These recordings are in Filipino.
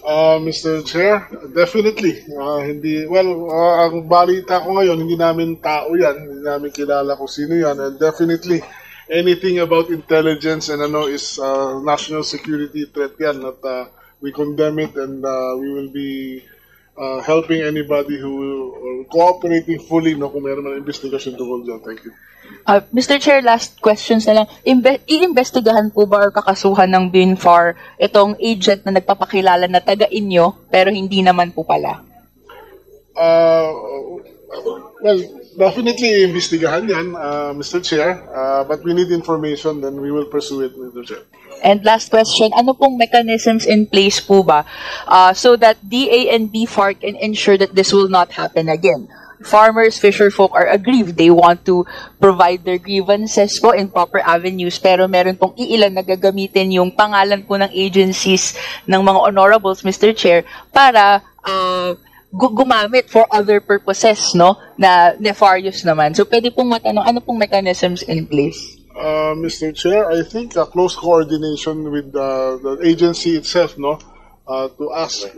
Mr. Chair, definitely. Ang balita ko ngayon, hindi namin tao yan, hindi namin kilala kung sino yan, and definitely, anything about intelligence and is national security threat yan, at we condemn it, and we will be helping anybody who cooperating fully kung meron man investigation tungkol dyan. Thank you. Mr. Chair, last questions na lang. Iimbestigahan po ba or kakasuhan ng BINFAR itong agent na nagpapakilala na taga-inyo pero hindi naman po pala? Definitely iimbestigahan yan, Mr. Chair. But we need information, then we will pursue it, Mr. Chair. And last question, ano pong mechanisms in place po ba so that DA and BFAR can ensure that this will not happen again? Farmers, fisherfolk are aggrieved. They want to provide their grievances po in proper avenues, pero meron pong iilan na gagamitin yung pangalan po ng agencies ng mga honorables, Mr. Chair, para gumamit for other purposes, na nefarious naman. So, pwede pong matanong, ano pong mechanisms in place? Mr. Chair, I think a close coordination with the agency itself, to ask,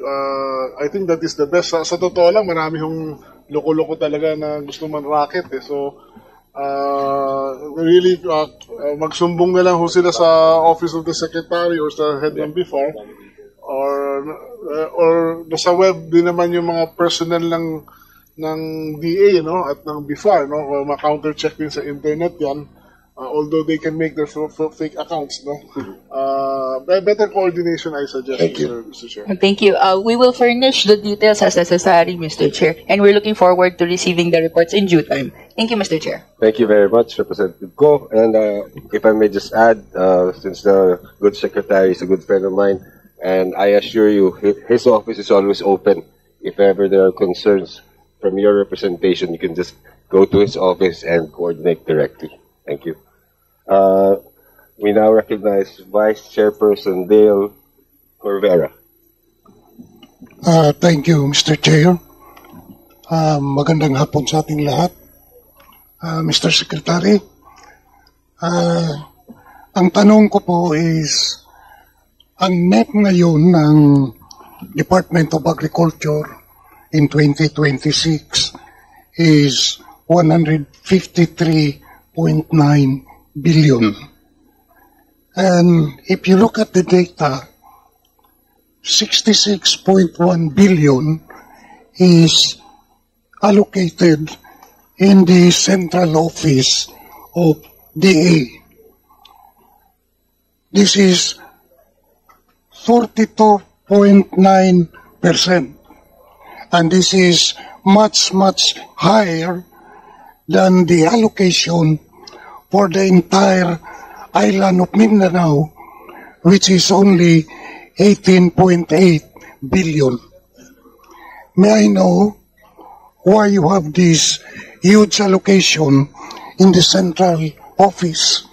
I think that is the best. Sa totoo lang, marami hong loko-loko talaga na gusto man racket. So, really, magsumbong na lang sila sa Office of the Secretary or sa head ng BIFAR, or sa web din naman yung mga personnel ng DA, at ng BIFAR, ma-counter-check din sa internet yan. Although they can make their fake accounts, better coordination, I suggest, Mr. Chair. Thank you. We will furnish the details as necessary, Mr. Chair, and we're looking forward to receiving the reports in due time. Thank you, Mr. Chair. Thank you very much, Representative Ko. And if I may just add, since the good secretary is a good friend of mine, and I assure you, his office is always open. If ever there are concerns from your representation, you can just go to his office and coordinate directly. Thank you. We now recognize Vice Chairperson Dale Corvera. Thank you, Mr. Chair. Magandang hapon sa ating lahat. Mr. Secretary, ang tanong ko po is, ang net ngayon ng Department of Agriculture in 2026 is 153.9 billion. And if you look at the data, 66.1 billion is allocated in the central office of DA. This is 42.9%. And this is much, much higher than the allocation for the entire island of Mindanao, which is only 18.8 billion. May I know why you have this huge allocation in the central office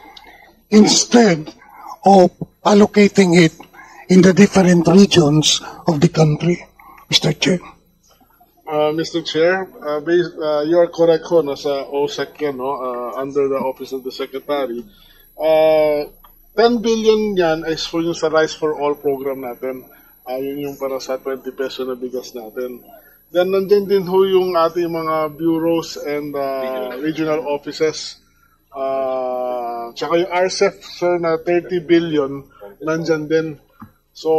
instead of allocating it in the different regions of the country, Mr. Chair? Mr. Chair, you are correct nasa OSEC yan, under the Office of the Secretary. 10 billion yan is for yung sa Rice for All program natin. Yun yung para sa 20 peso na bigas natin. Then nandyan din yung ating mga bureaus and regional offices. Tsaka yung RCEF, sir, na 30 billion, nandyan din. So,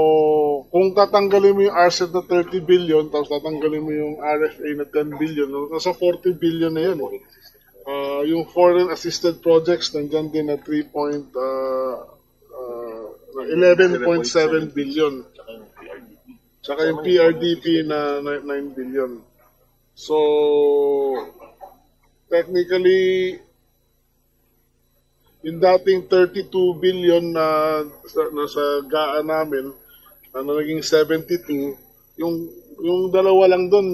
kung tatanggalin mo yung RCEF na 30 billion, tapos tatanggalin mo yung RFA na 10 billion, nasa 40 billion na yan. Yung foreign assisted projects, nandyan din na 11.7 billion. Tsaka yung PRDP na 9 billion. So, technically, yung dating 32 billion na nasa GAA namin, naging 72, yung dalawa lang doon,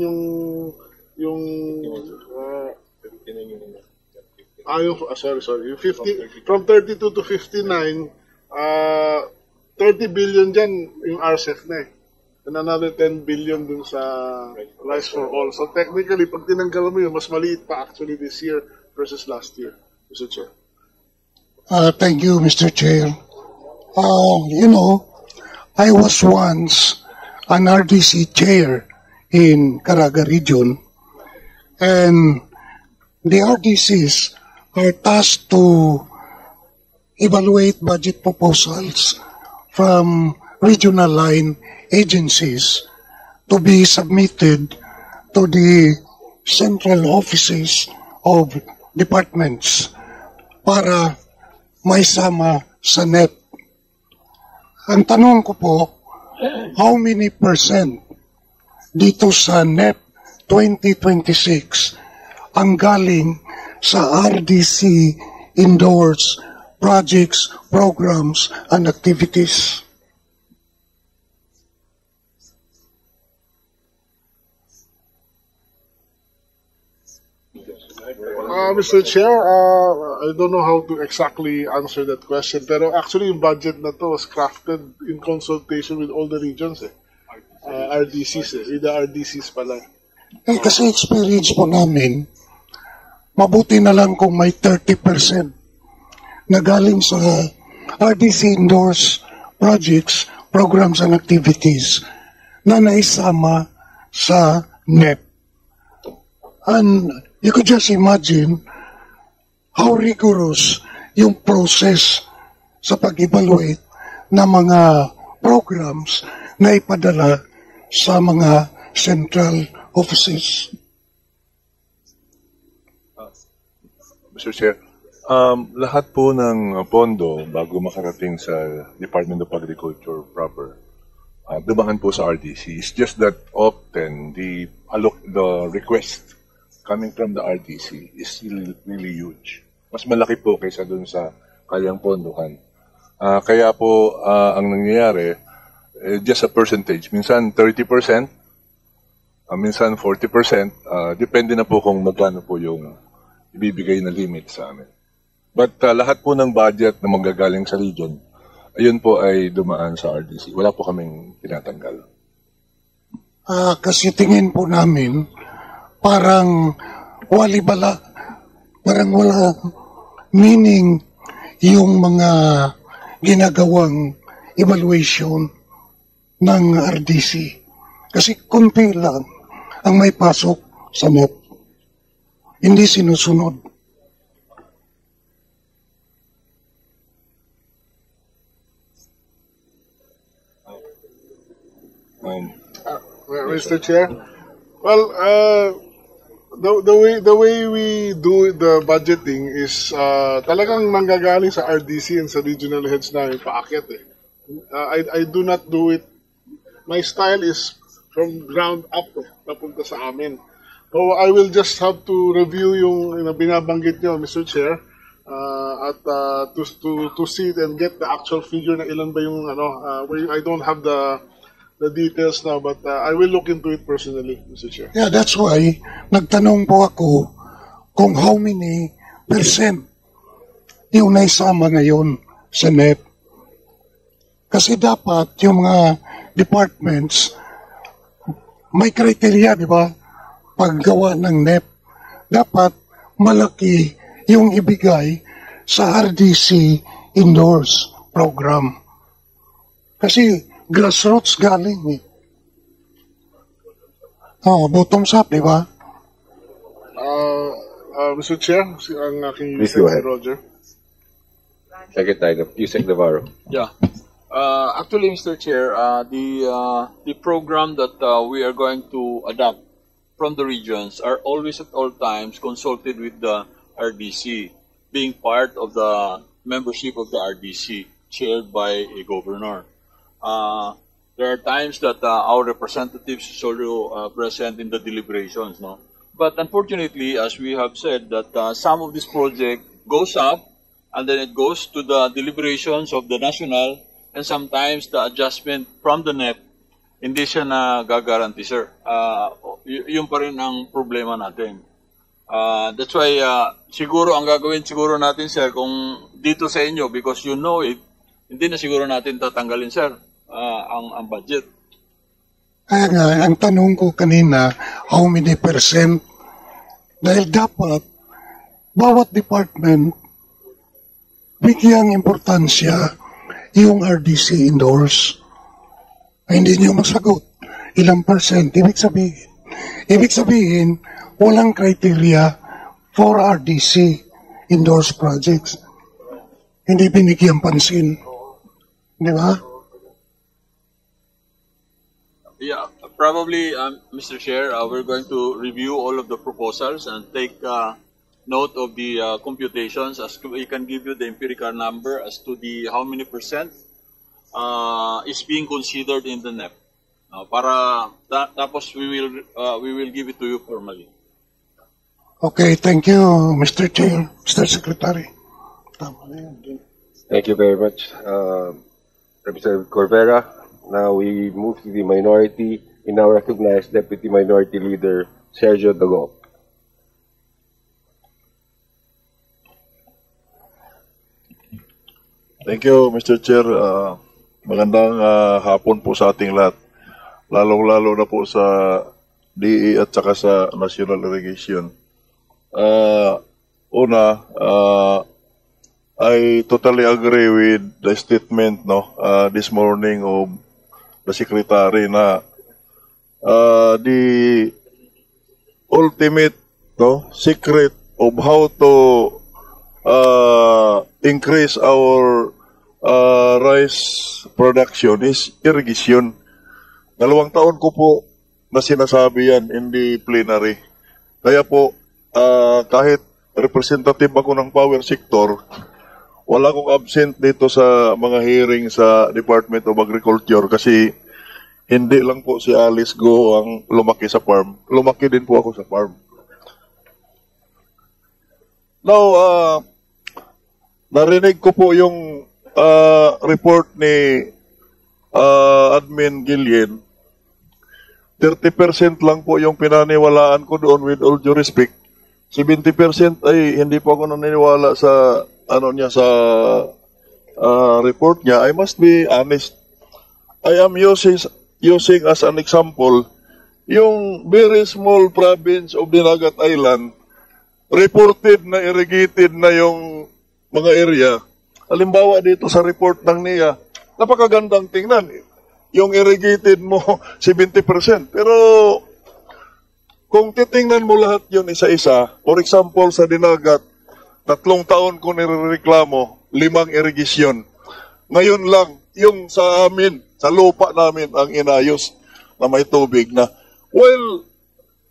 sorry, yung 50, from 32 to 59, 30 billion dyan yung RCEF na and another 10 billion dun sa Rice for All. So technically, pag tinanggal mo yun, mas maliit pa actually this year versus last year, Mr. Chair. Thank you, Mr. Chair. I was once an RDC chair in Caraga region, and the RDCs are tasked to evaluate budget proposals from regional line agencies to be submitted to the central offices of departments para maisama sa NEP. Ang tanong ko po, how many percent dito sa NEP 2026 ang galing sa RDC endorsed projects, programs, and activities? Mr. Chair, I don't know how to exactly answer that question, pero actually yung budget na to was crafted in consultation with all the regions, RDCs, with the RDCs pala. Kasi experience po namin, mabuti na lang kung may 30% na galing sa RDC endorsed projects, programs, and activities na naisama sa NEP. And you could just imagine how rigorous yung process sa pag-evaluate ng mga programs na ipadala sa mga central offices. Mr. Chair, lahat po ng pondo bago makarating sa Department of Agriculture proper, dumaan po sa RDC. It's just that often the request coming from the RDC is really huge. Mas malaki po kaysa dun sa kayang pondohan. Kaya po ang nangyayari, just a percentage. Minsan 30%, minsan 40%, depende na po kung magkano po yung ibibigay na limit sa amin. But lahat po ng budget na manggagaling sa region, ayun po ay dumaan sa RDC. Wala po kaming tinatanggal. Kasi tingin po namin, parang walibala, parang wala meaning yung mga ginagawang evaluation ng RDC. Kasi kunti lang ang may pasok sa NEP. Hindi sinusunod. Mr. Chair, well, the way we do the budgeting is talagang nanggagaling sa RDC and sa regional heads namin paakyat eh. I do not do it. My style is from ground up papunta sa amin. So I will just have to review yung binabanggit niyo, Mr. Chair, at to see it and get the actual figure na ilan ba yung I don't have the details now, but I will look into it personally, Mr. Chair. Yeah, that's why nagtanong po ako kung how many percent yung naisama ngayon sa NEP. Kasi dapat yung mga departments may criteria, di ba? Paggawa ng NEP, dapat malaki yung ibigay sa RDC endorsed program. Kasi grassroots galing eh. Bottoms up, di ba? Mr. Chair, ang aking Please go ahead. Roger. Secretary, Yusek Navarro. Yeah. Actually, Mr. Chair, the program that we are going to adopt from the regions are always at all times consulted with the RDC, being part of the membership of the RDC, chaired by a governor. There are times that our representatives is also present in the deliberations, no? But unfortunately, as we have said, that some of this project goes up and then it goes to the deliberations of the national, and sometimes the adjustment from the NEP, hindi siya na gagaranti, sir. Yun pa rin ang problema natin. That's why, siguro ang gagawin siguro natin, sir, kung dito sa inyo, because you know it, hindi na siguro natin tatanggalin, sir, ang budget. Kaya nga, ang tanong ko kanina, how many percent? Dahil dapat, bawat department, bigyang importansya yung RDC endorse. Ay, hindi niyo masagot. ilang percent. Ibig sabihin, walang criteria for RDC endorsed projects. Hindi binigyan pansin. Di ba? Yeah, probably, Mr. Chair, we're going to review all of the proposals and take note of the computations. As to, we can give you the empirical number as to the how many percent is being considered in the NEP. Tapos we will give it to you formally. Okay, thank you, Mr. Chair, Mr. Secretary. Tama na yun. Thank you very much, Representative Corvera. Now we move to the minority. We now recognize Deputy Minority Leader Sergio Dago. Thank you, Mr. Chair. Magandang hapon po sa ating lahat. Lalong-lalo na po sa DE at saka sa National Irrigation. I totally agree with the statement this morning of the Secretary na the ultimate secret of how to increase our rice production is irrigation. 2 taon ko po na sinasabi yan in the plenary. Kaya po, kahit representative ako ng power sector, wala akong absent dito sa mga hearing sa Department of Agriculture kasi hindi lang po si Alice Go ang lumaki sa farm. Lumaki din po ako sa farm. Now, narinig ko po yung report ni Admin Gillian. 30% lang po yung pinaniwalaan ko doon, with all due respect. 70% ay hindi po ako naniniwala sa sa report niya. I must be honest. I am using as an example yung very small province of Dinagat Island, reported na irrigated na yung mga area. Halimbawa dito sa report ng NIA, napakagandang tingnan. Yung irrigated mo 70%. Pero kung titingnan mo lahat yun isa-isa, for example sa Dinagat, 3 taon ko nirereklamo, 5 irigasyon. Ngayon lang, yung sa amin, sa lupa namin ang inayos na may tubig na. Well,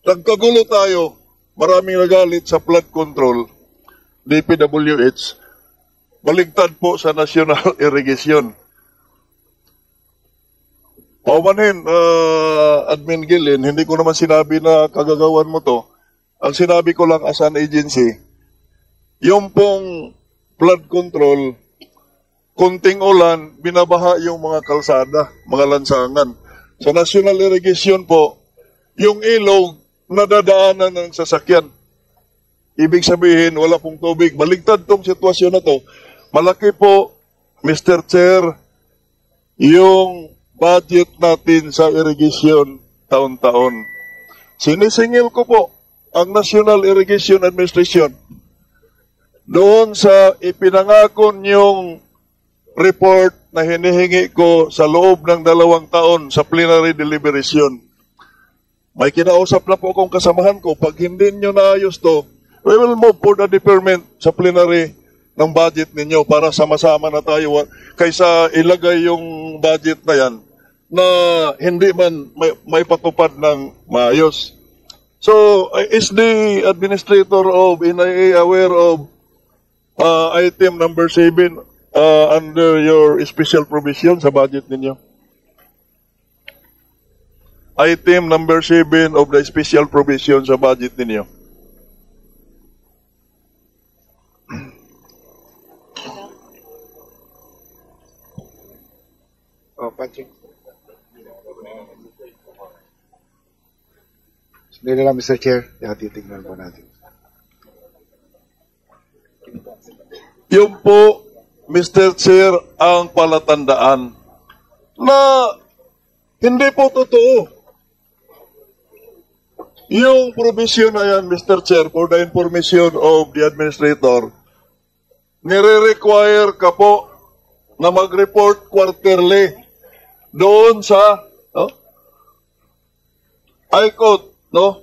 nagkagulo tayo, maraming nagalit sa flood control, DPWH, baligtad po sa National Irrigation. Paumanhin, Admin Gillen, hindi ko naman sinabi na kagagawan mo to. Ang sinabi ko lang as an agency, yung pong flood control, kunting ulan, binabaha yung mga kalsada, mga lansangan. Sa National Irrigation po, yung ilog, nadadaanan ng sasakyan. Ibig sabihin, wala pong tubig. Baligtad tong sitwasyon na to. Malaki po, Mr. Chair, yung budget natin sa irrigation taon-taon. Sinisingil ko po ang National Irrigation Administration doon sa ipinangako niyong report na hinihingi ko sa loob ng 2 taon sa plenary deliberation. May kinausap na po akong kasamahan ko. Pag hindi nyo naayos to, we will move for the deferment sa plenary ng budget ninyo para sama-sama na tayo kaysa ilagay yung budget na yan na hindi man may patupad ng maayos. So, is the administrator of NIA aware of item number 7 under your special provision sa budget ninyo? Item number 7 of the special provision sa budget ninyo. Patrick. Hindi lang, Mr. Chair. Titignan po natin. Yung po, Mr. Chair, ang palatandaan na hindi po totoo. Yung provision na yan, Mr. Chair, for the information of the administrator, nire-require ka po na mag-report quarterly doon sa I quote, no,